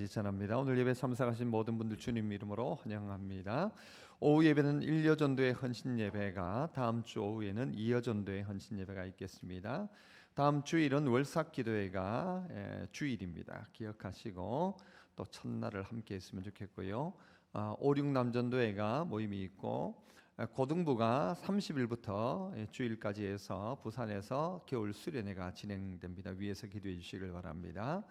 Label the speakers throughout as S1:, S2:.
S1: 전합니다. 오늘 예배 참석하신 모든 분들 주님 이름으로 환영합니다. 오후 예배는 일여전도의 헌신 예배가, 다음 주 오후에는 이여전도의 헌신 예배가 있겠습니다. 다음 주일은 월삭 기도회가 주일입니다. 기억하시고 또 첫날을 함께 했으면 좋겠고요. 5, 6 남전도회가 모임이 있고, 고등부가 30일부터 주일까지 해서 부산에서 겨울 수련회가 진행됩니다. 위에서 기도해 주시길 바랍니다.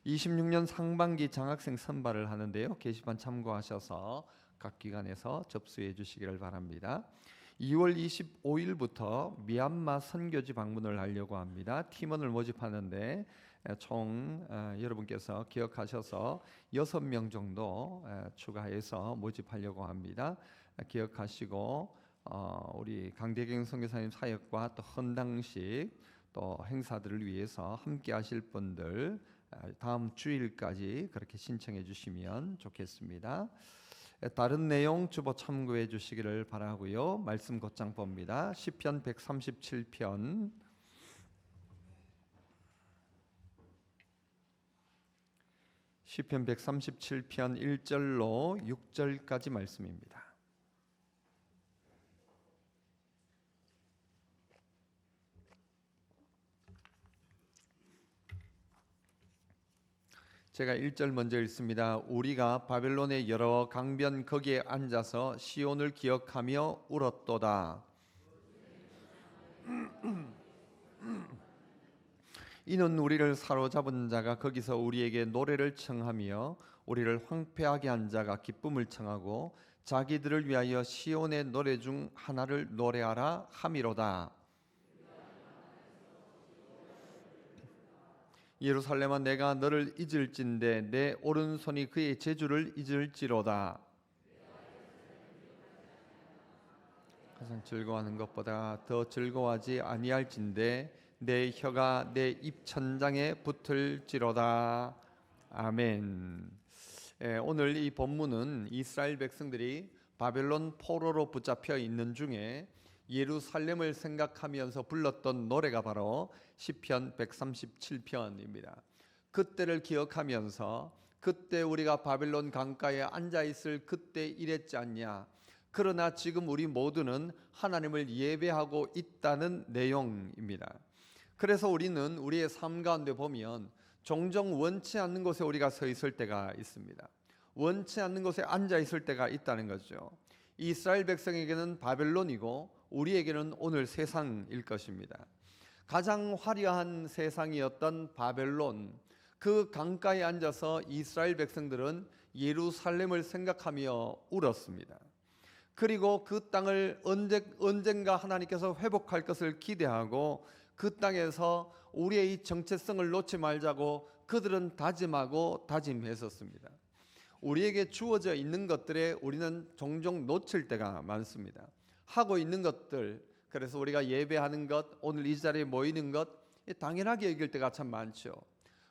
S1: 26년 상반기 장학생 선발을 하는데요. 게시판 참고하셔서 각 기관에서 접수해 주시기를 바랍니다. 2월 25일부터 미얀마 선교지 방문을 하려고 합니다. 팀원을 모집하는데 총 여러분께서 기억하셔서 6명 정도 추가해서 모집하려고 합니다. 기억하시고 우리 강대경 선교사님 사역과 또 헌당식 또 행사들을 위해서 함께 하실 분들 다음 주일까지 그렇게 신청해 주시면 좋겠습니다. 다른 내용 주보 참고해 주시기를 바라고요. 말씀 곧장 봅니다. 시편 137편 시편 137편 1절로 6절까지 말씀입니다. 제가 1절 먼저 읽습니다. 우리가 바벨론의 여러 강변 거기에 앉아서 시온을 기억하며 울었도다. 이는 우리를 사로잡은 자가 거기서 우리에게 노래를 청하며 우리를 황폐하게 한 자가 기쁨을 청하고 자기들을 위하여 시온의 노래 중 하나를 노래하라 함이로다. 예루살렘아, 내가 너를 잊을진대 내 오른손이 그의 재주를 잊을지로다. 가장 즐거워하는 것보다 더 즐거워하지 아니할진대 내 혀가 내 입천장에 붙을지로다. 아멘. 오늘 이 본문은 이스라엘 백성들이 바벨론 포로로 붙잡혀 있는 중에 예루살렘을 생각하면서 불렀던 노래가 바로 시편 137편입니다. 그때를 기억하면서 그때 우리가 바벨론 강가에 앉아 있을 그때 이랬지 않냐. 그러나 지금 우리 모두는 하나님을 예배하고 있다는 내용입니다. 그래서 우리는 우리의 삶 가운데 보면 종종 원치 않는 곳에 우리가 서 있을 때가 있습니다. 원치 않는 곳에 앉아 있을 때가 있다는 거죠. 이스라엘 백성에게는 바벨론이고 우리에게는 오늘 세상일 것입니다. 가장 화려한 세상이었던 바벨론, 그 강가에 앉아서 이스라엘 백성들은 예루살렘을 생각하며 울었습니다. 그리고 그 땅을 언젠가 하나님께서 회복할 것을 기대하고 그 땅에서 우리의 이 정체성을 놓지 말자고 그들은 다짐하고 다짐했었습니다. 우리에게 주어져 있는 것들에 우리는 종종 놓칠 때가 많습니다. 하고 있는 것들, 그래서 우리가 예배하는 것, 오늘 이 자리에 모이는 것 당연하게 여길 때가 참 많죠.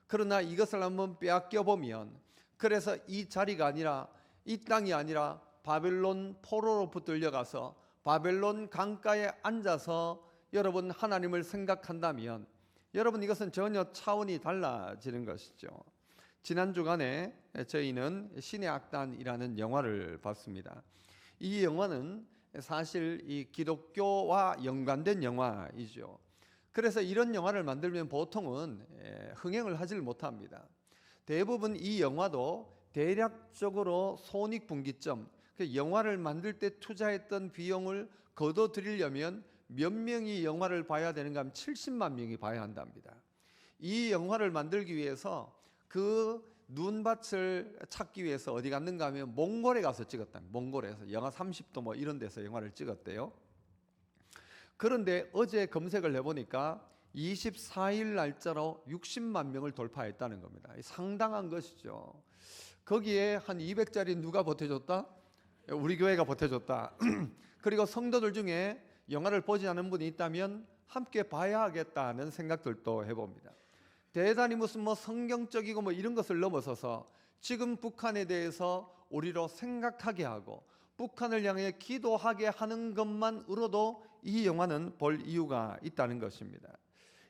S1: 그러나 이것을 한번 빼앗겨 보면, 그래서 이 자리가 아니라, 이 땅이 아니라 바벨론 포로로 붙들려가서 바벨론 강가에 앉아서 여러분 하나님을 생각한다면 여러분 이것은 전혀 차원이 달라지는 것이죠. 지난 주간에 저희는 신의 악단이라는 영화를 봤습니다. 이 영화는 사실 이 기독교와 연관된 영화이죠. 그래서 이런 영화를 만들면 보통은 흥행을 하질 못합니다. 대부분 이 영화도 대략적으로 손익분기점, 그 영화를 만들 때 투자했던 비용을 거둬들이려면 몇 명이 영화를 봐야 되는가 하면 70만 명이 봐야 한답니다. 이 영화를 만들기 위해서 그 눈밭을 찾기 위해서 어디 갔는가 하면 몽골에 가서 찍었다. 몽골에서 영하 30도 뭐 이런 데서 영화를 찍었대요. 그런데 어제 검색을 해보니까 24일 날짜로 60만 명을 돌파했다는 겁니다. 상당한 것이죠. 거기에 한 200짜리 누가 보태줬다? 우리 교회가 보태줬다. 그리고 성도들 중에 영화를 보지 않은 분이 있다면 함께 봐야 하겠다는 생각들도 해봅니다. 대단히 무슨 성경적이고 이런 것을 넘어서서 지금 북한에 대해서 우리로 생각하게 하고 북한을 향해 기도하게 하는 것만으로도 이 영화는 볼 이유가 있다는 것입니다.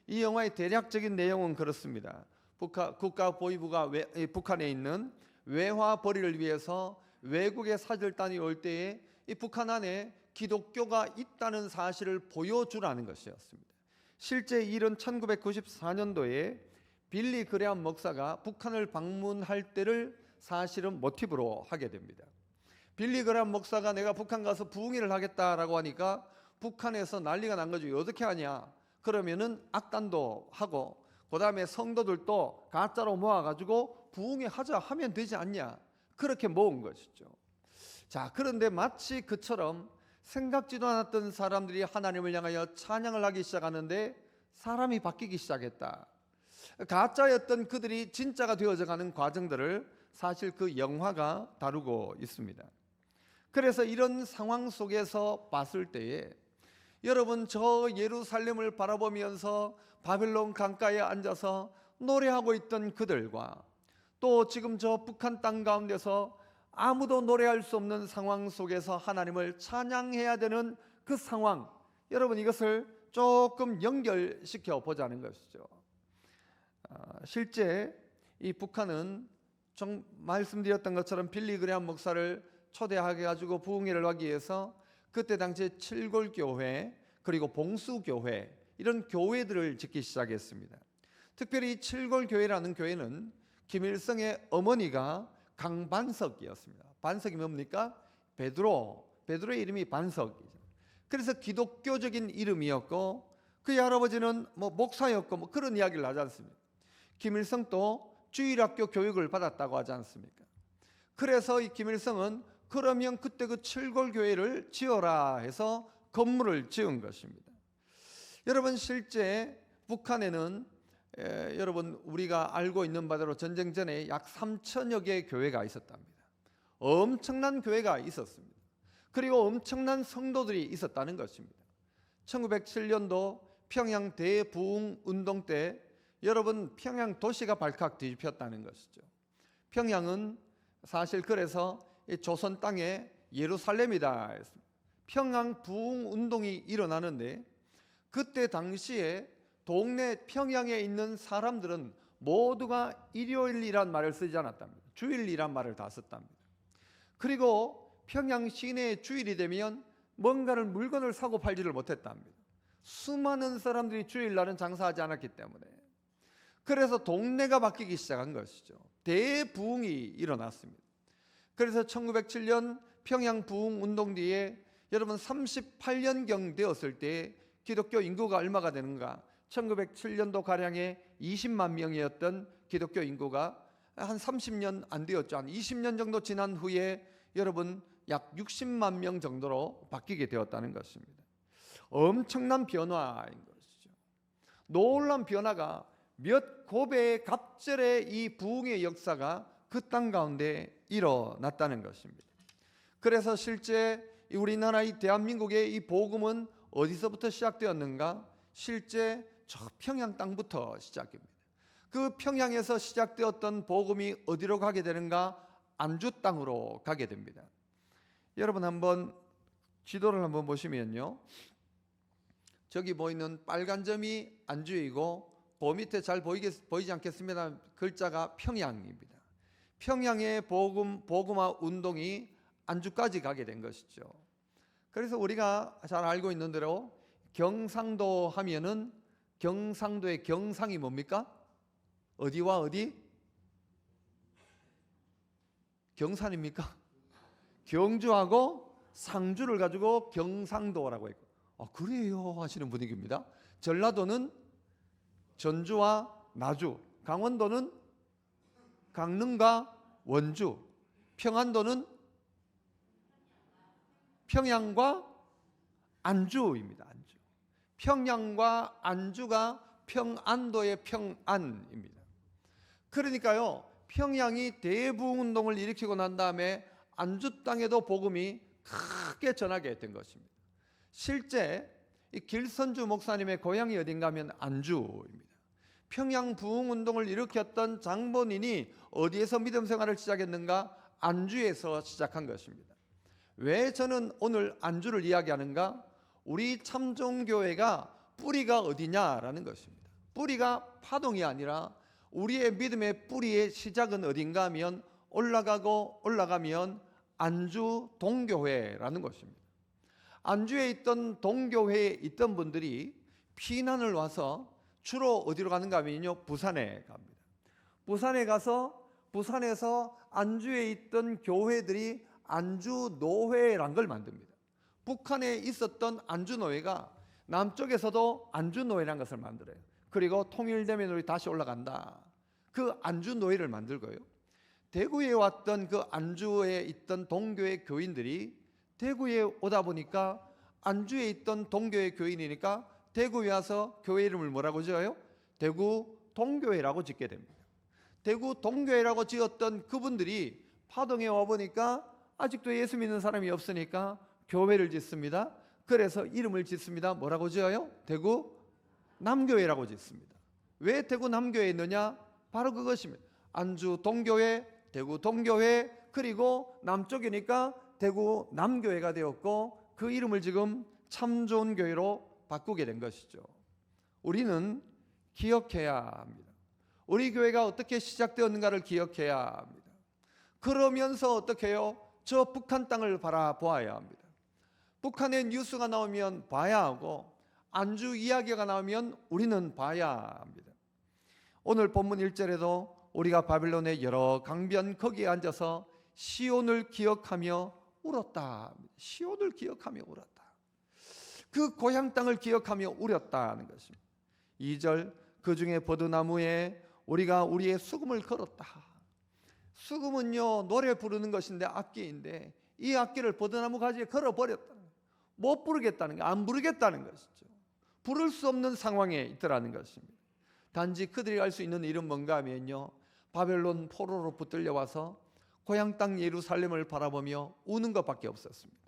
S1: 이 영화의 대략적인 내용은 그렇습니다. 국가보위부가 북한에 있는 외화 벌이를 위해서 외국의 사절단이 올 때에 이 북한 안에 기독교가 있다는 사실을 보여주라는 것이었습니다. 실제 일은 1994년도에 빌리 그레함 목사가 북한을 방문할 때를 사실은 모티브로 하게 됩니다. 빌리 그레함 목사가 내가 북한 가서 부흥회를 하겠다라고 하니까 북한에서 난리가 난 거죠. 어떻게 하냐? 그러면은 악단도 하고 그 다음에 성도들도 가짜로 모아가지고 부흥회 하자 하면 되지 않냐? 그렇게 모은 것이죠. 자, 그런데 마치 그처럼 생각지도 않았던 사람들이 하나님을 향하여 찬양을 하기 시작하는데 사람이 바뀌기 시작했다. 가짜였던 그들이 진짜가 되어져가는 과정들을 사실 그 영화가 다루고 있습니다. 그래서 이런 상황 속에서 봤을 때에 여러분, 저 예루살렘을 바라보면서 바벨론 강가에 앉아서 노래하고 있던 그들과 또 지금 저 북한 땅 가운데서 아무도 노래할 수 없는 상황 속에서 하나님을 찬양해야 되는 그 상황, 여러분 이것을 조금 연결시켜 보자는 것이죠. 실제 이 북한은 말씀드렸던 것처럼 빌리 그레함 목사를 초대하게 가지고 부흥회를 하기 위해서 그때 당시에 칠골교회 그리고 봉수교회 이런 교회들을 짓기 시작했습니다. 특별히 칠골교회라는 교회는 김일성의 어머니가 강반석이었습니다. 반석이 뭡니까? 베드로의 이름이 반석이죠. 그래서 기독교적인 이름이었고 그의 할아버지는 목사였고 그런 이야기를 하지 않습니까? 김일성도 주일학교 교육을 받았다고 하지 않습니까? 그래서 이 김일성은 그러면 그때 그 칠골교회를 지어라 해서 건물을 지은 것입니다. 여러분, 실제 북한에는 여러분 우리가 알고 있는 바대로 전쟁 전에 약 3천여 개의 교회가 있었답니다. 엄청난 교회가 있었습니다. 그리고 엄청난 성도들이 있었다는 것입니다. 1907년도 평양 대부흥 운동 때 여러분 평양 도시가 발칵 뒤집혔다는 것이죠. 평양은 사실 그래서 조선 땅의 예루살렘이다. 평양 부흥 운동이 일어나는데 그때 당시에 동네 평양에 있는 사람들은 모두가 일요일이란 말을 쓰지 않았답니다. 주일이란 말을 다 썼답니다. 그리고 평양 시내에 주일이 되면 뭔가를 물건을 사고 팔지를 못했답니다. 수많은 사람들이 주일날은 장사하지 않았기 때문에. 그래서 동네가 바뀌기 시작한 것이죠. 대부흥이 일어났습니다. 그래서 1907년 평양 부흥 운동 뒤에 여러분 38년경 되었을 때 기독교 인구가 얼마가 되는가? 1907년도 가량의 20만 명이었던 기독교 인구가 한 30년 안 되었죠. 한 20년 정도 지난 후에 여러분 약 60만 명 정도로 바뀌게 되었다는 것입니다. 엄청난 변화인 것이죠. 놀라운 변화가 몇 고배의 갑절의 이 부흥의 역사가 그 땅 가운데 일어났다는 것입니다. 그래서 실제 우리나라 이 대한민국의 이 복음은 어디서부터 시작되었는가? 실제 저 평양 땅부터 시작입니다. 그 평양에서 시작되었던 복음이 어디로 가게 되는가? 안주 땅으로 가게 됩니다. 여러분 한번 지도를 한번 보시면요, 저기 보이는 빨간 점이 안주이고 그 밑에 잘 보이지 않겠습니다. 글자가 평양입니다. 평양의 복음화 운동이 안주까지 가게 된 것이죠. 그래서 우리가 잘 알고 있는 대로 경상도 하면은 경상도의 경상이 뭡니까? 어디와 어디? 경산입니까? 경주하고 상주를 가지고 경상도라고 했고, 그래요 하시는 분위기입니다. 전라도는 전주와 나주, 강원도는 강릉과 원주, 평안도는 평양과 안주입니다. 안주. 평양과 안주가 평안도의 평안입니다. 그러니까요, 평양이 대부흥운동을 일으키고 난 다음에 안주 땅에도 복음이 크게 전하게 된 것입니다. 실제 이 길선주 목사님의 고향이 어딘가 하면 안주입니다. 평양 부흥운동을 일으켰던 장본인이 어디에서 믿음 생활을 시작했는가? 안주에서 시작한 것입니다. 왜 저는 오늘 안주를 이야기하는가? 우리 참종교회가 뿌리가 어디냐라는 것입니다. 뿌리가 파동이 아니라 우리의 믿음의 뿌리의 시작은 어딘가 하면 올라가면 안주 동교회라는 것입니다. 안주에 있던 동교회에 있던 분들이 피난을 와서 주로 어디로 가는가 하면요, 부산에 갑니다. 부산에 가서 부산에서 안주에 있던 교회들이 안주노회라는 걸 만듭니다. 북한에 있었던 안주노회가 남쪽에서도 안주노회라는 것을 만들어요. 그리고 통일되면 우리 다시 올라간다. 그 안주노회를 만들고요. 대구에 왔던 그 안주에 있던 동교회 교인들이 대구에 오다 보니까 안주에 있던 동교회 교인이니까 대구에 와서 교회 이름을 뭐라고 지어요? 대구 동교회라고 짓게 됩니다. 대구 동교회라고 지었던 그분들이 파동에 와보니까 아직도 예수 믿는 사람이 없으니까 교회를 짓습니다. 그래서 이름을 짓습니다. 뭐라고 지어요? 대구 남교회라고 짓습니다. 왜 대구 남교회에 있느냐? 바로 그것입니다. 안주 동교회, 대구 동교회, 그리고 남쪽이니까 대구 남교회가 되었고 그 이름을 지금 참 좋은 교회로 바꾸게 된 것이죠. 우리는 기억해야 합니다. 우리 교회가 어떻게 시작되었는가를 기억해야 합니다. 그러면서 어떻게 해요? 저 북한 땅을 바라보아야 합니다. 북한의 뉴스가 나오면 봐야 하고 안주 이야기가 나오면 우리는 봐야 합니다. 오늘 본문 1절에도 우리가 바빌론의 여러 강변 거기에 앉아서 시온을 기억하며 울었다. 시온을 기억하며 울었다. 그 고향 땅을 기억하며 울었다는 것입니다. 2절, 그 중에 버드나무에 우리가 우리의 수금을 걸었다. 수금은요, 노래 부르는 것인데 악기인데 이 악기를 버드나무 가지에 걸어버렸다. 못 부르겠다는 게, 안 부르겠다는 것이죠. 부를 수 없는 상황에 있더라는 것입니다. 단지 그들이 알 수 있는 일은 뭔가 하면요, 바벨론 포로로 붙들려 와서 고향 땅 예루살렘을 바라보며 우는 것밖에 없었습니다.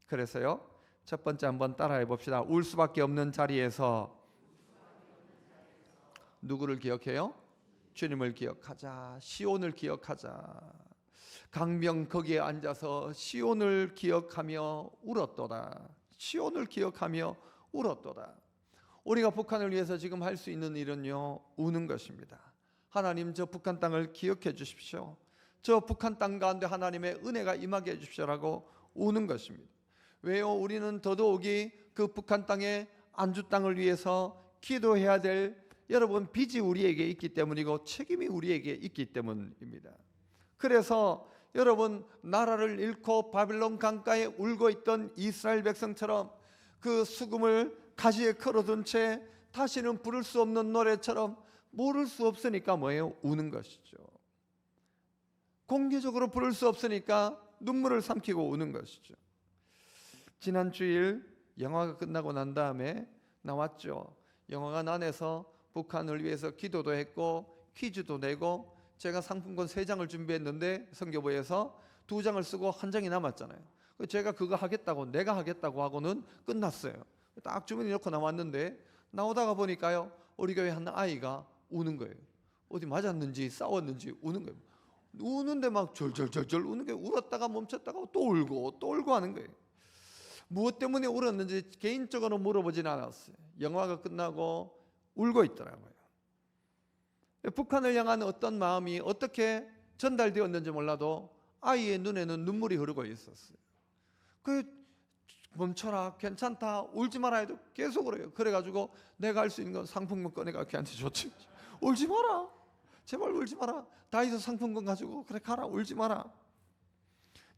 S1: 그래서요, 첫 번째 한번 따라해 봅시다. 울 수밖에 없는 자리에서 누구를 기억해요? 주님을 기억하자. 시온을 기억하자. 강명 거기에 앉아서 시온을 기억하며 울었도다. 시온을 기억하며 울었도다. 우리가 북한을 위해서 지금 할 수 있는 일은요, 우는 것입니다. 하나님, 저 북한 땅을 기억해 주십시오. 저 북한 땅 가운데 하나님의 은혜가 임하게 해 주십시오라고 우는 것입니다. 왜요? 우리는 더더욱이 그 북한 땅의 안주 땅을 위해서 기도해야 될 여러분 빚이 우리에게 있기 때문이고 책임이 우리에게 있기 때문입니다. 그래서 여러분, 나라를 잃고 바빌론 강가에 울고 있던 이스라엘 백성처럼 그 수금을 가시에 걸어둔 채 다시는 부를 수 없는 노래처럼 모를 수 없으니까 뭐예요? 우는 것이죠. 공개적으로 부를 수 없으니까 눈물을 삼키고 우는 것이죠. 지난 주일 영화가 끝나고 난 다음에 나왔죠. 영화관안에서 북한을 위해서 기도도 했고 퀴즈도 내고, 제가 상품권 3장을 준비했는데 성교부에서 2장을 쓰고 1장이 남았잖아요. 제가 그거 하겠다고, 내가 하겠다고 하고는 끝났어요. 딱 주머니 넣고 나왔는데 나오다가 보니까요, 우리 교회 한 아이가 우는 거예요. 어디 맞았는지 싸웠는지 우는 거예요. 우는데 막 절절절절 우는 거예요. 울었다가 멈췄다가 또 울고 하는 거예요. 무엇 때문에 울었는지 개인적으로 물어보진 않았어요. 영화가 끝나고 울고 있더라고요. 북한을 향한 어떤 마음이 어떻게 전달되었는지 몰라도 아이의 눈에는 눈물이 흐르고 있었어요. 멈춰라, 괜찮다, 울지 마라 해도 계속 그래요. 그래가지고 내가 할 수 있는 건 상품권 꺼내가 걔한테 줬지. 울지 마라, 제발 울지 마라. 다이소 상품권 가지고 그래 가라, 울지 마라.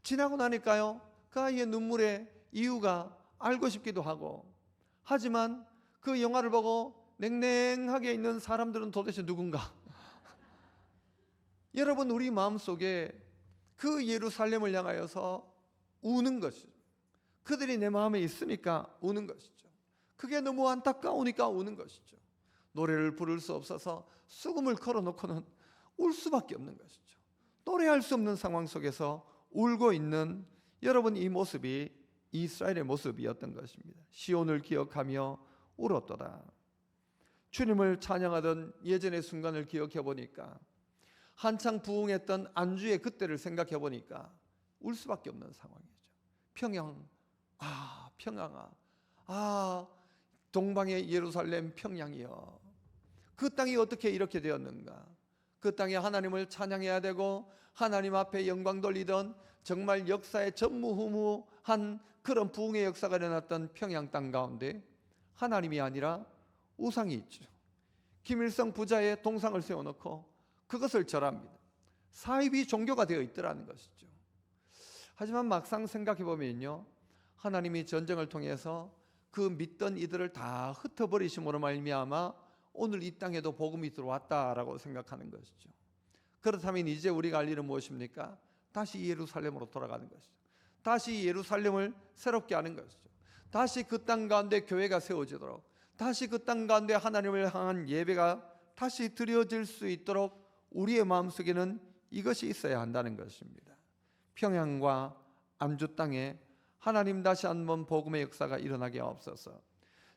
S1: 지나고 나니까요, 그 아이의 눈물의 이유가 알고 싶기도 하고, 하지만 그 영화를 보고 냉랭하게 있는 사람들은 도대체 누군가? 여러분, 우리 마음속에 그 예루살렘을 향하여서 우는 것이죠. 그들이 내 마음에 있으니까 우는 것이죠. 그게 너무 안타까우니까 우는 것이죠. 노래를 부를 수 없어서 수금을 걸어놓고는 울 수밖에 없는 것이죠. 노래할 수 없는 상황 속에서 울고 있는 여러분, 이 모습이 이스라엘의 모습이었던 것입니다. 시온을 기억하며 울었도다. 주님을 찬양하던 예전의 순간을 기억해 보니까, 한창 부흥했던 안주의 그때를 생각해 보니까 울 수밖에 없는 상황이죠. 평양, 평양아, 동방의 예루살렘 평양이여, 그 땅이 어떻게 이렇게 되었는가? 그 땅에 하나님을 찬양해야 되고 하나님 앞에 영광 돌리던 정말 역사의 전무후무한 그런 부흥의 역사가 일어났던 평양 땅 가운데 하나님이 아니라 우상이 있죠. 김일성 부자의 동상을 세워놓고 그것을 절합니다. 사이비 종교가 되어 있더라는 것이죠. 하지만 막상 생각해 보면요, 하나님이 전쟁을 통해서 그 믿던 이들을 다 흩어버리심으로 말미암아 오늘 이 땅에도 복음이 들어왔다라고 생각하는 것이죠. 그렇다면 이제 우리가 할 일은 무엇입니까? 다시 예루살렘으로 돌아가는 것이죠. 다시 예루살렘을 새롭게 하는 것이죠. 다시 그 땅 가운데 교회가 세워지도록, 다시 그 땅 가운데 하나님을 향한 예배가 다시 드려질 수 있도록 우리의 마음속에는 이것이 있어야 한다는 것입니다. 평양과 안주 땅에 하나님 다시 한번 복음의 역사가 일어나게 하옵소서.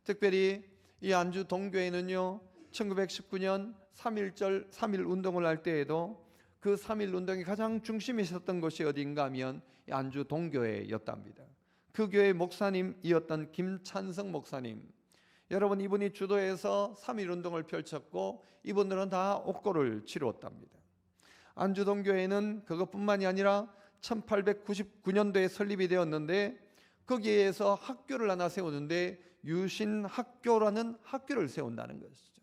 S1: 특별히 이 안주 동교회는요, 1919년 3.1 운동을 할 때에도 그 3.1 운동의 가장 중심에 있었던 곳이 어딘가 하면 안주 동교회였답니다. 그 교회 목사님이었던 김찬성 목사님, 여러분, 이분이 주도해서 3.1 운동을 펼쳤고 이분들은 다 옥고를 치루었답니다. 안주 동교회는 그것뿐만이 아니라 1899년도에 설립이 되었는데 거기에서 학교를 하나 세우는데 유신학교라는 학교를 세운다는 것이죠.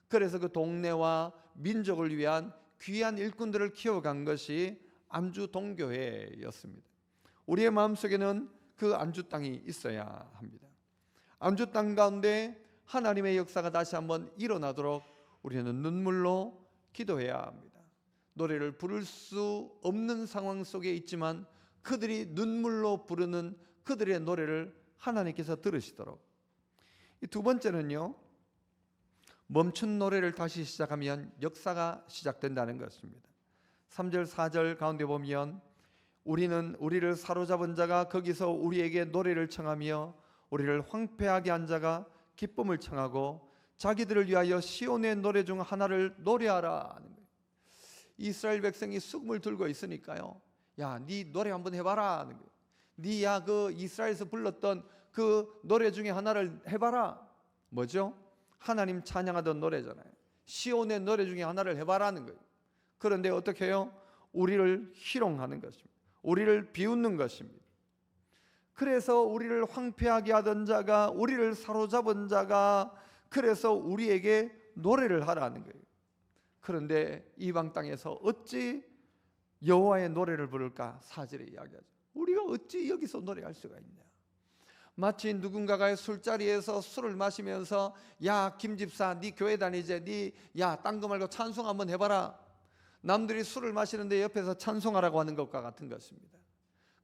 S1: 그래서 그 동네와 민족을 위한 귀한 일꾼들을 키워간 것이 안주 동교회였습니다. 우리의 마음속에는 그 안주 땅이 있어야 합니다. 안주 땅 가운데 하나님의 역사가 다시 한번 일어나도록 우리는 눈물로 기도해야 합니다. 노래를 부를 수 없는 상황 속에 있지만 그들이 눈물로 부르는 그들의 노래를 하나님께서 들으시도록. 이 두 번째는요, 멈춘 노래를 다시 시작하면 역사가 시작된다는 것입니다. 3절 4절 가운데 보면 우리를 사로잡은 자가 거기서 우리에게 노래를 청하며 우리를 황폐하게 한 자가 기쁨을 청하고 자기들을 위하여 시온의 노래 중 하나를 노래하라 하는 거예요. 이스라엘 백성이 수금을 들고 있으니까요, 야, 네 노래 한번 해봐라 하는 거예요. 네야 그 이스라엘에서 불렀던 그 노래 중에 하나를 해봐라. 뭐죠? 하나님 찬양하던 노래잖아요. 시온의 노래 중에 하나를 해봐라는 거예요. 그런데 어떻게 해요? 우리를 희롱하는 것입니다. 우리를 비웃는 것입니다. 그래서 우리를 황폐하게 하던 자가, 우리를 사로잡은 자가 그래서 우리에게 노래를 하라는 거예요. 그런데 이방 땅에서 어찌 여호와의 노래를 부를까? 4절에 이야기하죠. 우리가 어찌 여기서 노래할 수가 있냐? 마치 누군가가 술자리에서 술을 마시면서 야 김집사 네 교회 다니지, 야 딴 거 말고 찬송 한번 해봐라. 남들이 술을 마시는데 옆에서 찬송하라고 하는 것과 같은 것입니다.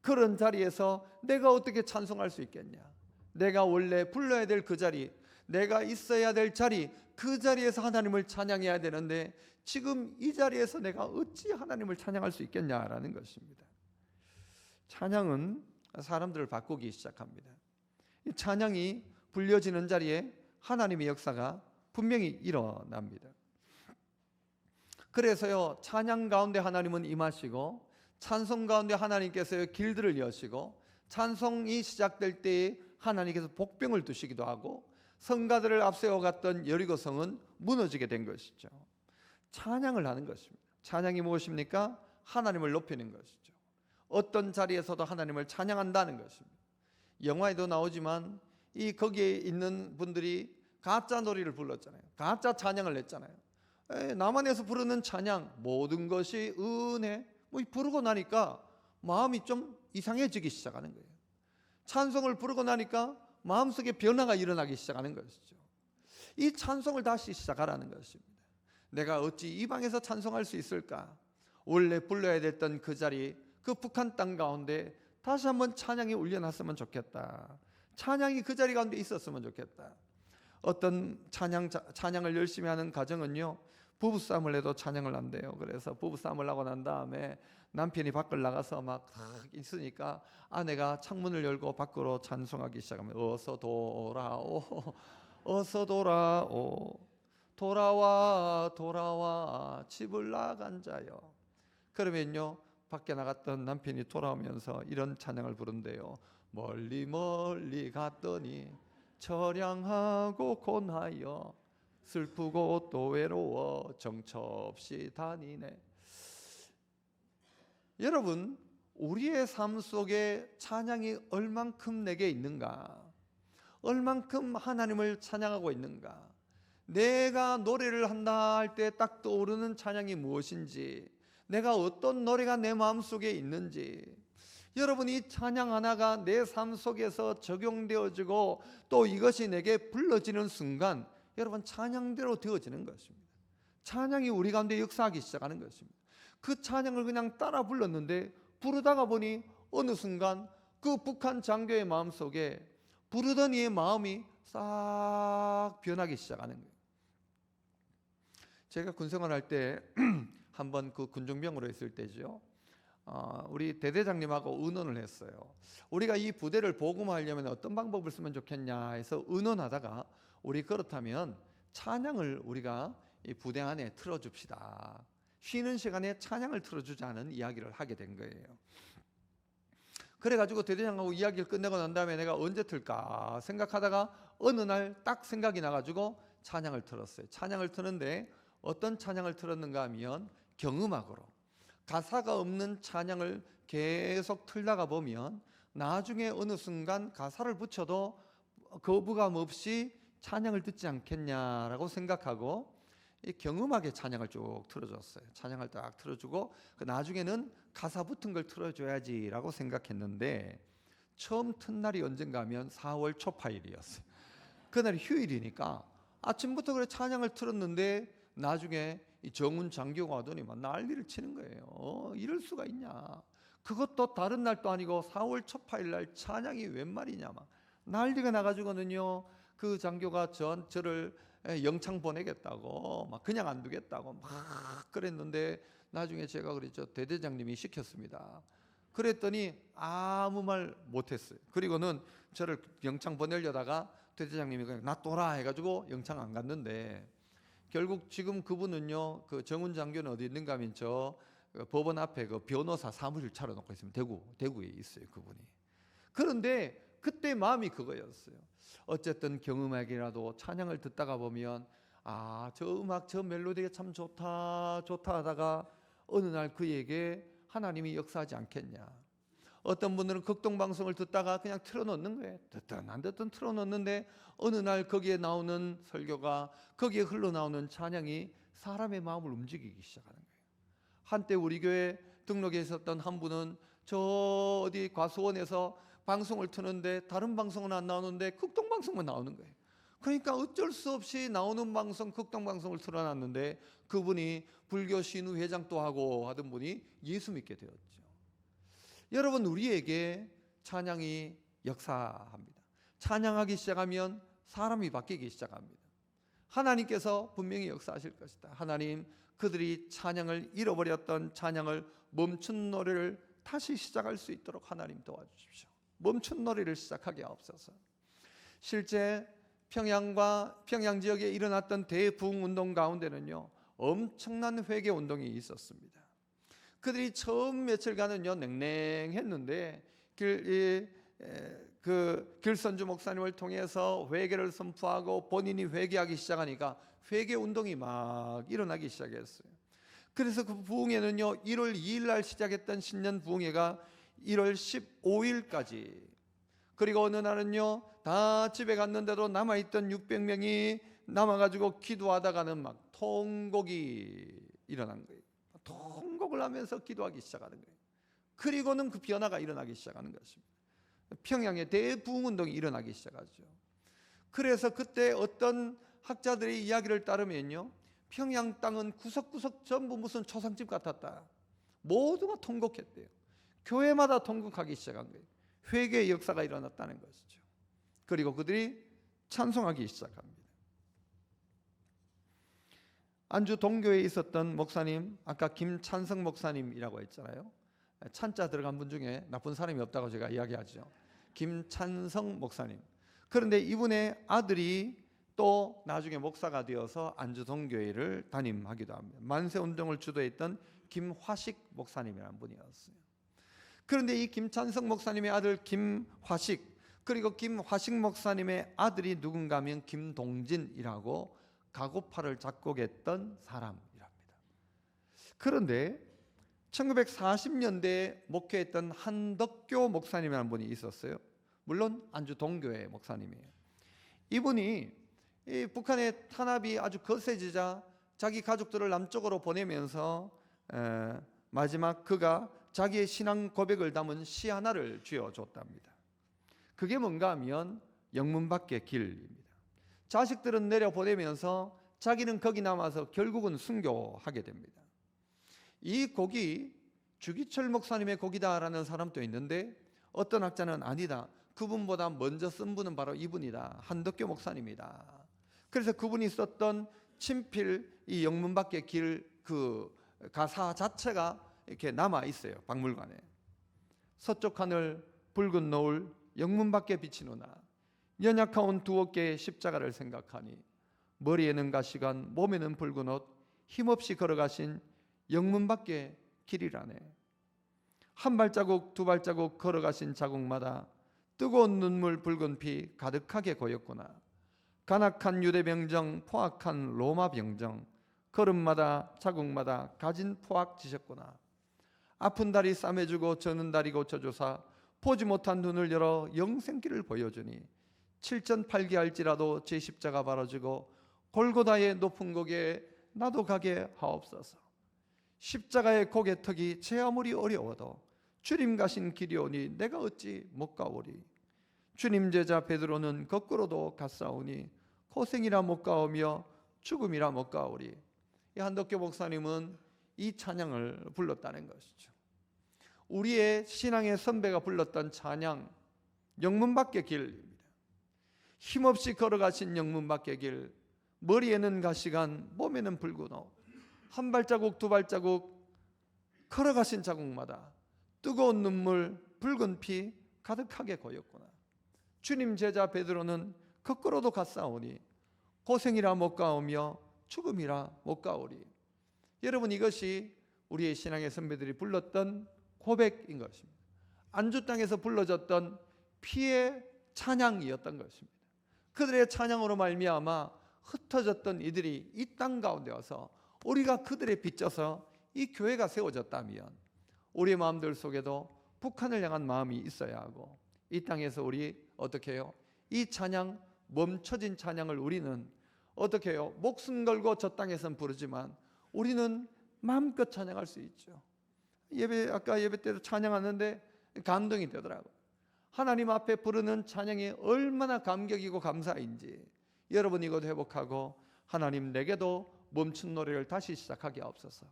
S1: 그런 자리에서 내가 어떻게 찬송할 수 있겠냐? 내가 원래 불러야 될 그 자리, 내가 있어야 될 자리, 그 자리에서 하나님을 찬양해야 되는데 지금 이 자리에서 내가 어찌 하나님을 찬양할 수 있겠냐라는 것입니다. 찬양은 사람들을 바꾸기 시작합니다. 이 찬양이 불려지는 자리에 하나님의 역사가 분명히 일어납니다. 그래서요, 찬양 가운데 하나님은 임하시고 찬송 가운데 하나님께서 길들을 여시고 찬송이 시작될 때에 하나님께서 복병을 두시기도 하고 성가들을 앞세워 갔던 여리고성은 무너지게 된 것이죠. 찬양을 하는 것입니다. 찬양이 무엇입니까? 하나님을 높이는 것이죠. 어떤 자리에서도 하나님을 찬양한다는 것입니다. 영화에도 나오지만 거기에 있는 분들이 가짜 노래를 불렀잖아요. 가짜 찬양을 했잖아요. 남한에서 부르는 찬양, 모든 것이 은혜, 부르고 나니까 마음이 좀 이상해지기 시작하는 거예요. 찬송을 부르고 나니까 마음속에 변화가 일어나기 시작하는 것이죠. 이 찬송을 다시 시작하라는 것입니다. 내가 어찌 이방에서 찬송할 수 있을까? 원래 불러야 됐던 그 자리, 그 북한 땅 가운데 다시 한번 찬양이 울려났으면 좋겠다. 찬양이 그 자리 가운데 있었으면 좋겠다. 어떤 찬양을 열심히 하는 가정은요, 부부싸움을 해도 찬양을 한대요. 그래서 부부싸움을 하고 난 다음에 남편이 밖을 나가서 막 있으니까 아내가 창문을 열고 밖으로 찬송하기 시작하면 어서 돌아오, 어서 돌아오, 돌아와 집을 나간 자여. 그러면요, 밖에 나갔던 남편이 돌아오면서 이런 찬양을 부른대요. 멀리 갔더니 처량하고 곤하여 슬프고 또 외로워 정처 없이 다니네. 여러분, 우리의 삶 속에 찬양이 얼만큼 내게 있는가? 얼만큼 하나님을 찬양하고 있는가? 내가 노래를 한다 할 때 딱 떠오르는 찬양이 무엇인지, 내가 어떤 노래가 내 마음속에 있는지, 여러분, 이 찬양 하나가 내 삶 속에서 적용되어지고 또 이것이 내게 불러지는 순간 여러분, 찬양대로 되어지는 것입니다. 찬양이 우리 가운데 역사하기 시작하는 것입니다. 그 찬양을 그냥 따라 불렀는데 부르다가 보니 어느 순간 그 북한 장교의 마음속에 부르던 이의 마음이 싹 변하기 시작하는 거예요. 제가 군생활할 때 한번 그 군종병으로 있을 때죠. 우리 대대장님하고 의논을 했어요. 우리가 이 부대를 복음화하려면 어떤 방법을 쓰면 좋겠냐 해서 의논하다가 우리 그렇다면 찬양을 우리가 이 부대 안에 틀어줍시다. 쉬는 시간에 찬양을 틀어주자는 이야기를 하게 된 거예요. 그래가지고 대대장하고 이야기를 끝내고 난 다음에 내가 언제 틀까 생각하다가 어느 날 딱 생각이 나가지고 찬양을 틀었어요. 찬양을 트는데 어떤 찬양을 틀었는가 하면 경음악으로 가사가 없는 찬양을 계속 틀다가 보면 나중에 어느 순간 가사를 붙여도 거부감 없이 찬양을 듣지 않겠냐라고 생각하고 이 경음악의 찬양을 쭉 틀어줬어요. 찬양을 딱 틀어주고 나중에는 가사 붙은 걸 틀어줘야지라고 생각했는데 처음 튼 날이 언젠가 하면 4월 초파일이었어요. 그날이 휴일이니까 아침부터 그래 찬양을 틀었는데 나중에 이 정운 장교가 와더니 막 난리를 치는 거예요. 이럴 수가 있냐. 그것도 다른 날도 아니고 4월 초파일 날 찬양이 웬 말이냐. 막 난리가 나가지고는요. 그 장교가 저를 영창 보내겠다고 막 그냥 안 두겠다고 막 그랬는데 나중에 제가 그랬죠. 대대장님이 시켰습니다. 그랬더니 아무 말 못했어요. 그리고는 저를 영창 보내려다가 대대장님이 그냥 놔둬라 해가지고 영창 안 갔는데 결국 지금 그분은요, 그 정운 장교는 어디 있는가 하면 저 법원 앞에 그 변호사 사무실 차려놓고 있습니다. 대구에 있어요, 그분이. 그런데 그때 마음이 그거였어요. 어쨌든 경음악이라도 찬양을 듣다가 보면 저 음악 저 멜로디가 참 좋다 하다가 어느 날 그에게 하나님이 역사하지 않겠냐. 어떤 분들은 극동방송을 듣다가 그냥 틀어놓는 거예요. 듣든 안 듣든 틀어놓는데 어느 날 거기에 나오는 설교가 거기에 흘러나오는 찬양이 사람의 마음을 움직이기 시작하는 거예요. 한때 우리 교회 등록에 있었던 한 분은 저 어디 과수원에서 방송을 트는데 다른 방송은 안 나오는데 극동방송만 나오는 거예요. 그러니까 어쩔 수 없이 나오는 방송 극동방송을 틀어놨는데 그분이 불교 신우 회장도 하고 하던 분이 예수 믿게 되었죠. 여러분, 우리에게 찬양이 역사합니다. 찬양하기 시작하면 사람이 바뀌기 시작합니다. 하나님께서 분명히 역사하실 것이다. 하나님, 그들이 찬양을 잃어버렸던 찬양을 멈춘 노래를 다시 시작할 수 있도록 하나님 도와주십시오. 멈춘 노래를 시작하게 하옵소서. 실제 평양 지역에 일어났던 대부흥운동 가운데는요, 엄청난 회개 운동이 있었습니다. 그들이 처음 며칠간은요 냉랭했는데 길선주 목사님을 통해서 회개를 선포하고 본인이 회개하기 시작하니까 회개 운동이 막 일어나기 시작했어요. 그래서 그 부흥회는요 1월 2일 날 시작했던 신년 부흥회가 1월 15일까지, 그리고 어느 날은요 다 집에 갔는데도 남아있던 600명이 남아가지고 기도하다가는 막 통곡이 일어난 거예요. 통곡을 하면서 기도하기 시작하는 거예요. 그리고는 그 변화가 일어나기 시작하는 것입니다. 평양에 대부흥운동이 일어나기 시작하죠. 그래서 그때 어떤 학자들의 이야기를 따르면요, 평양 땅은 구석구석 전부 무슨 초상집 같았다. 모두가 통곡했대요. 교회마다 통곡하기 시작한 거예요. 회개의 역사가 일어났다는 것이죠. 그리고 그들이 찬송하기 시작합니다. 안주 동교에 있었던 목사님, 아까 김찬성 목사님이라고 했잖아요. 찬자 들어간 분 중에 나쁜 사람이 없다고 제가 이야기하죠. 김찬성 목사님. 그런데 이분의 아들이 또 나중에 목사가 되어서 안주 동교회를 담임하기도 합니다. 만세운동을 주도했던 김화식 목사님이라는 분이었어요. 그런데 이 김찬성 목사님의 아들 김화식, 그리고 김화식 목사님의 아들이 누군가 하면 김동진이라고 가고파를 작곡했던 사람이랍니다. 그런데 1940년대에 목회했던 한덕교 목사님이라는 분이 있었어요. 물론 안주 동교회 목사님이에요. 이분이 이 북한의 탄압이 아주 거세지자 자기 가족들을 남쪽으로 보내면서 마지막 그가 자기의 신앙 고백을 담은 시 하나를 쥐어줬답니다. 그게 뭔가 하면 영문 밖의 길입니다. 자식들은 내려보내면서 자기는 거기 남아서 결국은 순교하게 됩니다. 이 곡이 주기철 목사님의 곡이다라는 사람도 있는데 어떤 학자는 아니다, 그분보다 먼저 쓴 분은 바로 이분이다, 한덕교 목사님이다. 그래서 그분이 썼던 친필 이 영문밖의 길 그 가사 자체가 이렇게 남아 있어요. 박물관에. 서쪽 하늘 붉은 노을 영문밖에 비치노나 연약하온 두 어깨의 십자가를 생각하니 머리에는 가시관 몸에는 붉은 옷 힘없이 걸어가신 영문밖에 길이라네. 한 발자국 두 발자국 걸어가신 자국마다 뜨거운 눈물 붉은 피 가득하게 고였구나. 간악한 유대 병정 포악한 로마 병정 걸음마다 자국마다 가진 포악 지셨구나. 아픈 다리 싸매주고 저는 다리 고쳐주사 보지 못한 눈을 열어 영생길을 보여주니 7,800할지라도 제 십자가 바라지고 골고다의 높은 곡에 나도 가게 하옵소서. 십자가의 고개 턱이 제 아무리 어려워도 주님 가신 길이 오니 내가 어찌 못 가오리. 주님 제자 베드로는 거꾸로도 갔사오니 고생이라 못 가오며 죽음이라 못 가오리. 이 한덕교 목사님은 이 찬양을 불렀다는 것이죠. 우리의 신앙의 선배가 불렀던 찬양, 영문밖의 길입니다. 힘없이 걸어가신 영문밖의 길, 머리에는 가시관 몸에는 붉은 옷, 한 발자국 두 발자국 걸어가신 자국마다 뜨거운 눈물 붉은 피 가득하게 고였구나. 주님 제자 베드로는 거꾸로도 갔사오니 고생이라 못 가오며 죽음이라 못 가오리. 여러분, 이것이 우리의 신앙의 선배들이 불렀던 고백인 것입니다. 안주 땅에서 불러졌던 피의 찬양이었던 것입니다. 그들의 찬양으로 말미암아 흩어졌던 이들이 이 땅 가운데 와서 우리가 그들에 빚져서 이 교회가 세워졌다면 우리의 마음들 속에도 북한을 향한 마음이 있어야 하고 이 땅에서 우리 어떻게 해요? 이 찬양, 멈춰진 찬양을 우리는 어떻게 해요? 목숨 걸고 저 땅에선 부르지만 우리는 마음껏 찬양할 수 있죠. 아까 예배 때도 찬양하는데 감동이 되더라고요. 하나님 앞에 부르는 찬양이 얼마나 감격이고 감사인지 여러분 이것도 회복하고 하나님 내게도 멈춘 노래를 다시 시작하게 하옵소서.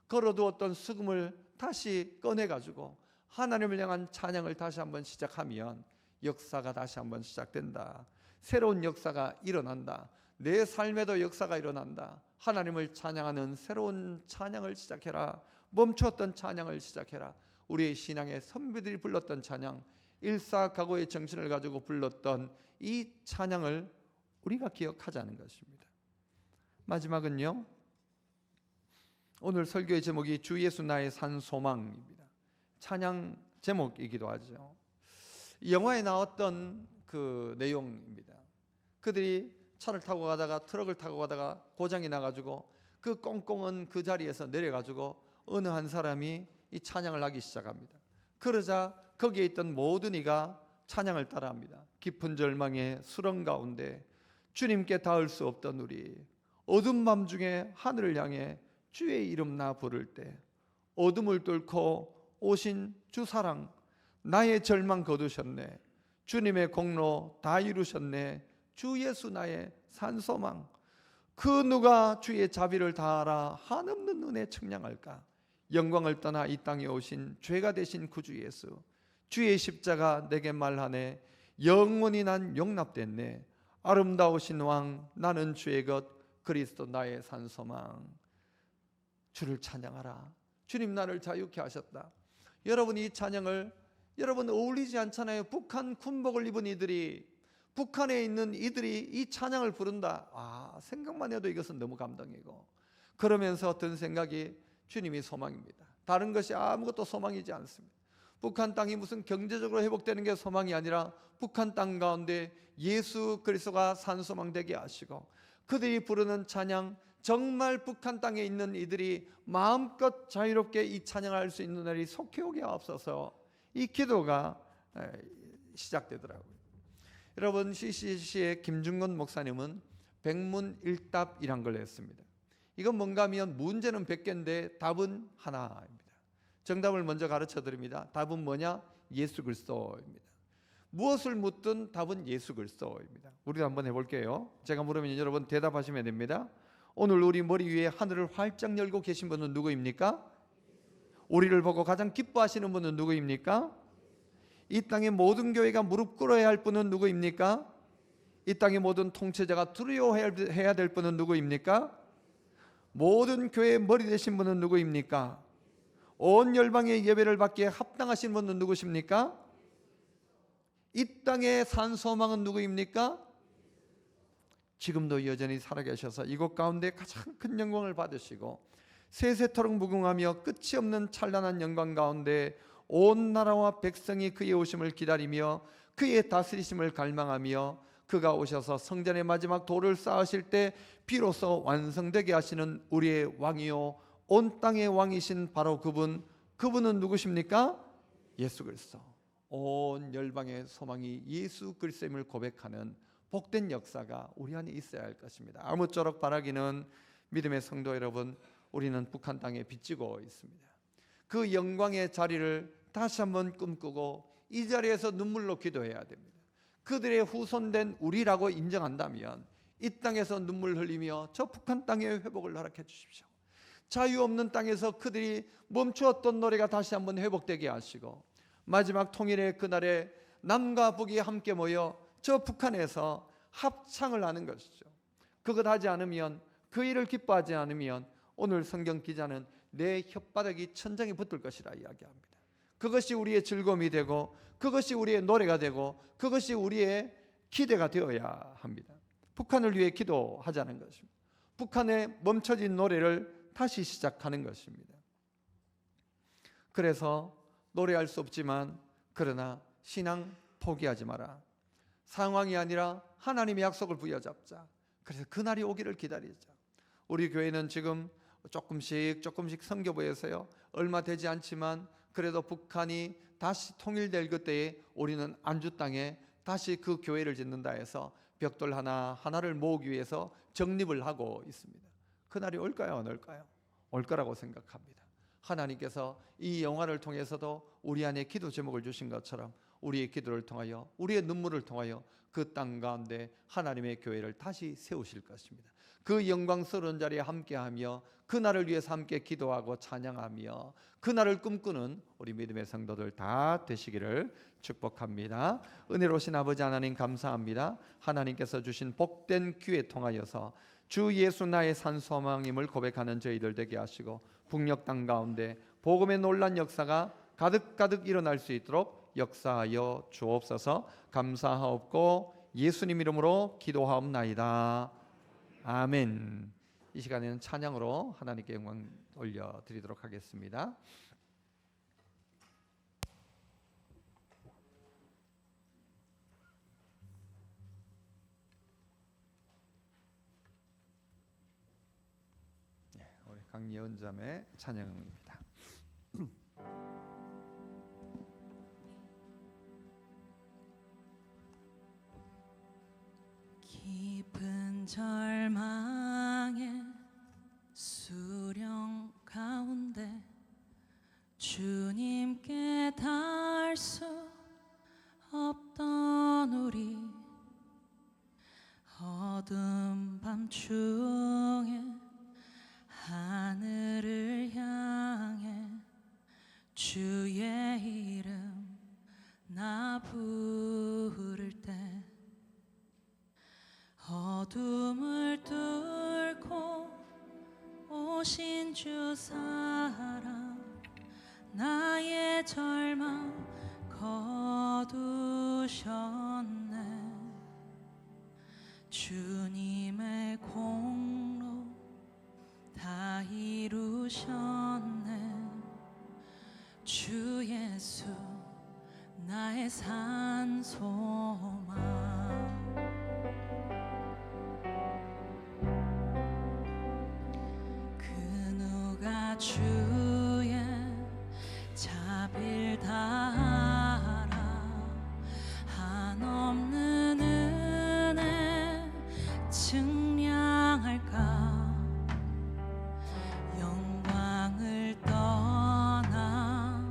S1: 걸어두었던 수금을 다시 꺼내가지고 하나님을 향한 찬양을 다시 한번 시작하면 역사가 다시 한번 시작된다. 새로운 역사가 일어난다. 내 삶에도 역사가 일어난다. 하나님을 찬양하는 새로운 찬양을 시작해라. 멈췄던 찬양을 시작해라. 우리의 신앙의 선배들이 불렀던 찬양, 일사각오의 정신을 가지고 불렀던 이 찬양을 우리가 기억하자는 것입니다. 마지막은요, 오늘 설교의 제목이 주 예수 나의 산 소망입니다. 찬양 제목이기도 하죠. 영화에 나왔던 그 내용입니다. 그들이 차를 타고 가다가 트럭을 타고 가다가 고장이 나가지고 그 꽁꽁은 그 자리에서 내려가지고 어느 한 사람이 이 찬양을 하기 시작합니다. 그러자 거기에 있던 모든 이가 찬양을 따라합니다. 깊은 절망의 수렁 가운데 주님께 닿을 수 없던 우리, 어두운 밤 중에 하늘을 향해 주의 이름 나 부를 때 어둠을 뚫고 오신 주 사랑, 나의 절망 거두셨네. 주님의 공로 다 이루셨네. 주 예수 나의 산소망. 그 누가 주의 자비를 다하라 한없는 은혜 청량할까. 영광을 떠나 이 땅에 오신 죄가 되신 구주 예수, 주의 십자가 내게 말하네. 영원히 난 용납됐네. 아름다우신 왕, 나는 주의 것, 그리스도 나의 산소망. 주를 찬양하라. 주님 나를 자유케 하셨다. 여러분, 이 찬양을 여러분 어울리지 않잖아요. 북한 군복을 입은 이들이, 북한에 있는 이들이 이 찬양을 부른다. 생각만 해도 이것은 너무 감동이고, 그러면서 든 생각이 주님이 소망입니다. 다른 것이 아무것도 소망이지 않습니다. 북한 땅이 무슨 경제적으로 회복되는 게 소망이 아니라 북한 땅 가운데 예수 그리스도가 산소망 되게 하시고 그들이 부르는 찬양, 정말 북한 땅에 있는 이들이 마음껏 자유롭게 이 찬양할 수 있는 날이 속히 오게 하옵소서. 이 기도가 시작되더라고요. 여러분, CCC의 김중건 목사님은 백문일답이란 걸 했습니다. 이건 뭔가 하면 문제는 100개인데 답은 하나입니다. 정답을 먼저 가르쳐 드립니다. 답은 뭐냐? 예수 그리스도입니다. 무엇을 묻든 답은 예수 그리스도입니다. 우리도 한번 해볼게요. 제가 물으면 여러분 대답하시면 됩니다. 오늘 우리 머리 위에 하늘을 활짝 열고 계신 분은 누구입니까? 우리를 보고 가장 기뻐하시는 분은 누구입니까? 이 땅의 모든 교회가 무릎 꿇어야 할 분은 누구입니까? 이 땅의 모든 통치자가 두려워해야 될 분은 누구입니까? 모든 교회의 머리 되신 분은 누구입니까? 온 열방의 예배를 받기에 합당하신 분은 누구십니까? 이 땅의 산 소망은 누구입니까? 지금도 여전히 살아계셔서 이곳 가운데 가장 큰 영광을 받으시고 세세토록 무궁하며 끝이 없는 찬란한 영광 가운데 온 나라와 백성이 그의 오심을 기다리며 그의 다스리심을 갈망하며 그가 오셔서 성전의 마지막 돌을 쌓으실 때 비로소 완성되게 하시는 우리의 왕이요 온 땅의 왕이신 바로 그분은 누구십니까? 예수 그리스도. 온 열방의 소망이 예수 그리스도임을 고백하는 복된 역사가 우리 안에 있어야 할 것입니다. 아무쪼록 바라기는 믿음의 성도 여러분, 우리는 북한 땅에 빚지고 있습니다. 그 영광의 자리를 다시 한번 꿈꾸고 이 자리에서 눈물로 기도해야 됩니다. 그들의 후손된 우리라고 인정한다면 이 땅에서 눈물 흘리며 저 북한 땅의 회복을 허락해 주십시오. 자유 없는 땅에서 그들이 멈추었던 노래가 다시 한번 회복되게 하시고 마지막 통일의 그날에 남과 북이 함께 모여 저 북한에서 합창을 하는 것이죠. 그것 하지 않으면, 그 일을 기뻐하지 않으면 오늘 성경 기자는 내 혓바닥이 천장에 붙을 것이라 이야기합니다. 그것이 우리의 즐거움이 되고 그것이 우리의 노래가 되고 그것이 우리의 기대가 되어야 합니다. 북한을 위해 기도하자는 것입니다. 북한의 멈춰진 노래를 다시 시작하는 것입니다. 그래서 노래할 수 없지만 그러나 신앙 포기하지 마라. 상황이 아니라 하나님의 약속을 부여잡자. 그래서 그날이 오기를 기다리자. 우리 교회는 지금 조금씩 선교부에서요, 얼마 되지 않지만 그래도 북한이 다시 통일될 그때에 우리는 안주 땅에 다시 그 교회를 짓는다 해서 벽돌 하나를 모으기 위해서 정립을 하고 있습니다. 그날이 올까요, 안 올까요? 올 거라고 생각합니다. 하나님께서 이 영화를 통해서도 우리 안에 기도 제목을 주신 것처럼 우리의 기도를 통하여, 우리의 눈물을 통하여 그 땅 가운데 하나님의 교회를 다시 세우실 것입니다. 그 영광스러운 자리에 함께하며 그날을 위해서 함께 기도하고 찬양하며 그날을 꿈꾸는 우리 믿음의 성도들 다 되시기를 축복합니다. 은혜로우신 아버지 하나님 감사합니다. 하나님께서 주신 복된 기회 통하여서 주 예수 나의 산 소망임을 고백하는 저희들 되게 하시고 북녘 땅 가운데 복음의 놀란 역사가 가득가득 일어날 수 있도록 역사하여 주옵소서. 감사하옵고 예수님 이름으로 기도하옵나이다. 아멘. 이 시간에는 찬양으로 하나님께 영광 올려드리도록 하겠습니다. 우리 강예은 자매 찬양입니다.
S2: 깊은 절망의 수령 가운데 주님께 닿을 수 없던 우리, 어두운 밤중에 하늘을 향해 주의 이름 나 부를 때 어둠을 뚫고 오신 주 사랑 나의 절망 거두셨네. 주님의 공로 다 이루셨네. 주 예수 나의 산 소망. 다하라. 한없는 은혜 증량할까. 영광을 떠나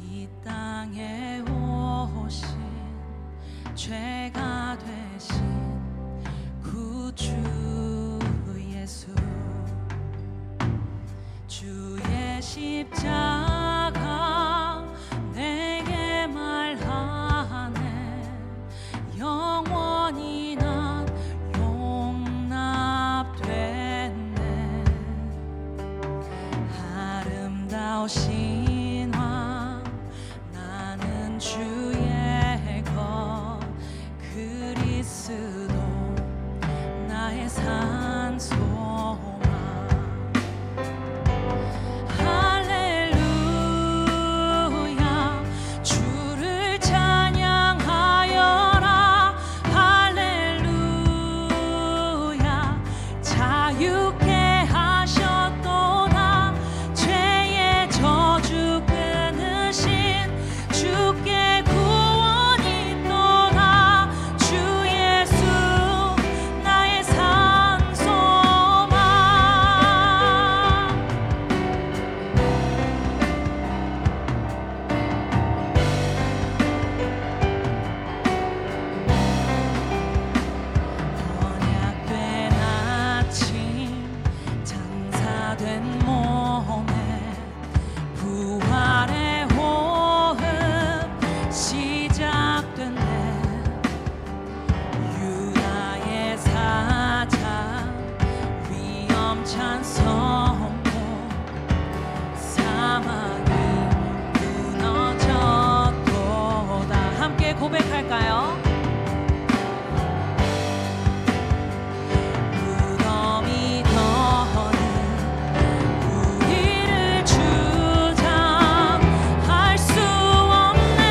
S2: 이 땅에 오신 죄가 되신 구주 예수. 주의 십자가 내게 말하네. 영원히 난 용납됐네. 아름다우신 왕 나는 주의 것 그리스도 나의 산 소망. 할렐루야 주를 찬양하여라. 할렐루야 자유케 하셨도다. 죄의 저주 끊으신 주께 구원이 있도다. 주 예수 나의 산 소망. 언약된 아침 장사된 몸에 부활의 호흡 시작됐네. 유다의 사자 위험찬 선포. 사망이 무너졌도다. 함께 고백할까요? 무덤이 더는 우리를 주장할 수 없네.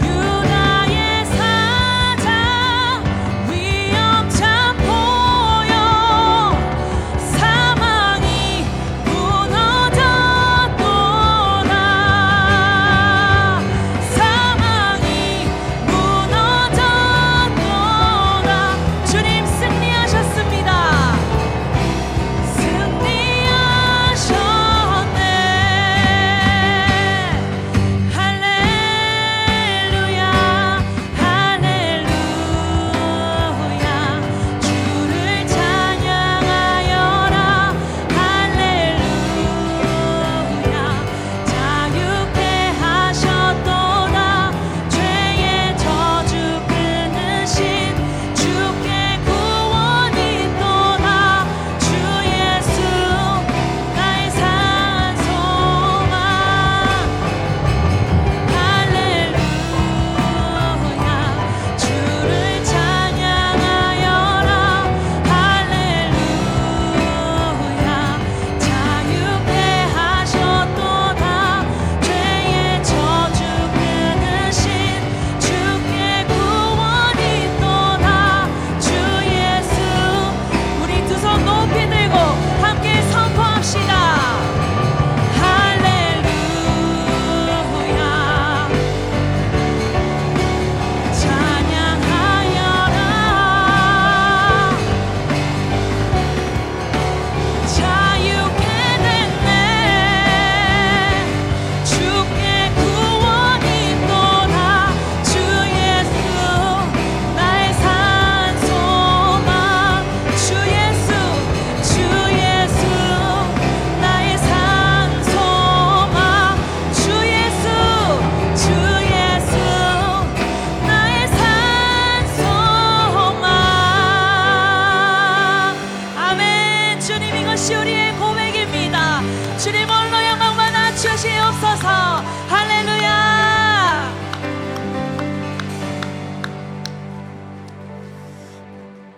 S2: 유다의 사자 위험찬 보여. 사망이 무너졌도다. 사망이 무너졌도다. 주님 승리하셨습니다. 승리하셨네. 할렐루야 할렐루야 주를 찬양하여라. 할렐루야 자유케 하셨도다. 죄의 저주 끊으신 주께 구원이 있도다. 주 예수 나의 산 소망. 할렐루야 주를 찬양하여라. 할렐루야 자유케 하셨도다. 죄의 저주 끊으신 주께 구원이 있도다. 주 예수. 우리 두 손 높이 들고 함께 선포합시다. 할렐루야 찬양하여라. 자유케 됐네. 주께 구원이 있도다. 주 예수 나의 산 소망. 주 예수 주 예수 나의 산 소망. 주 예수 주 예수 나의 산 소망. 아멘. 주님 이것이 우리의 고백입니다. 주님 홀로 영광만 낮추시옵소서. 할렐루야.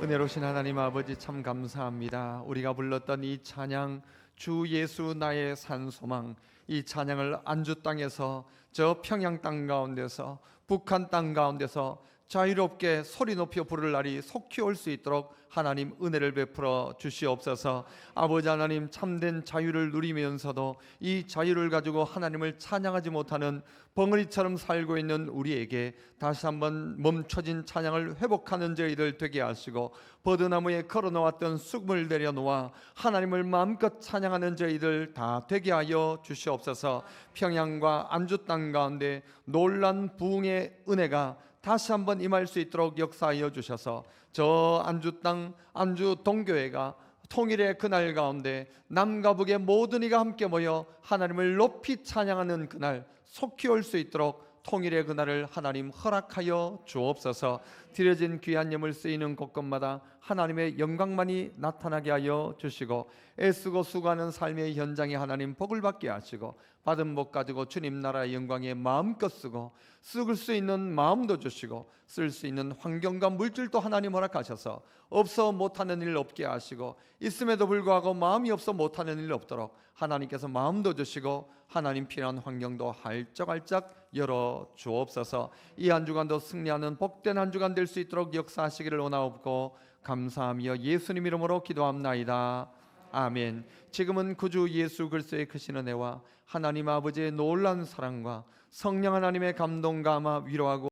S1: 은혜로우신 하나님 아버지 참 감사합니다. 우리가 불렀던 이 찬양 주 예수 나의 산 소망, 이 찬양을 안주 땅에서 저 평양 땅 가운데서 북한 땅 가운데서 자유롭게 소리 높여 부를 날이 속히 올 수 있도록 하나님 은혜를 베풀어 주시옵소서. 아버지 하나님, 참된 자유를 누리면서도 이 자유를 가지고 하나님을 찬양하지 못하는 벙어리처럼 살고 있는 우리에게 다시 한번 멈춰진 찬양을 회복하는 저희들 되게 하시고, 버드나무에 걸어놓았던 쑥을 내려놓아 하나님을 마음껏 찬양하는 저희들 다 되게 하여 주시옵소서. 평양과 안주 땅 가운데 놀란 부흥의 은혜가 다시 한번 임할 수 있도록 역사하여 주셔서, 저 안주 땅 안주 동교회가 통일의 그날 가운데 남과 북의 모든 이가 함께 모여 하나님을 높이 찬양하는 그날 속히 올 수 있도록 통일의 그날을 하나님 허락하여 주옵소서. 드려진 귀한 예물 쓰이는 곳곳마다 하나님의 영광만이 나타나게 하여 주시고, 애쓰고 수고하는 삶의 현장에 하나님 복을 받게 하시고, 받은 복 가지고 주님 나라의 영광에 마음껏 쓰고, 쓸 수 있는 마음도 주시고, 쓸 수 있는 환경과 물질도 하나님 허락하셔서 없어 못하는 일 없게 하시고, 있음에도 불구하고 마음이 없어 못하는 일 없도록 하나님께서 마음도 주시고, 하나님 필요한 환경도 활짝활짝 열어 주옵소서. 이 한 주간도 승리하는 복된 한 주간 될 수 있도록 역사하시기를 원하옵고 감사하며 예수님 이름으로 기도합나이다. 아멘. 지금은 구주 예수 그리스도의 크신 은혜와 하나님 아버지의 놀라운 사랑과 성령 하나님의 감동과 아마 위로하고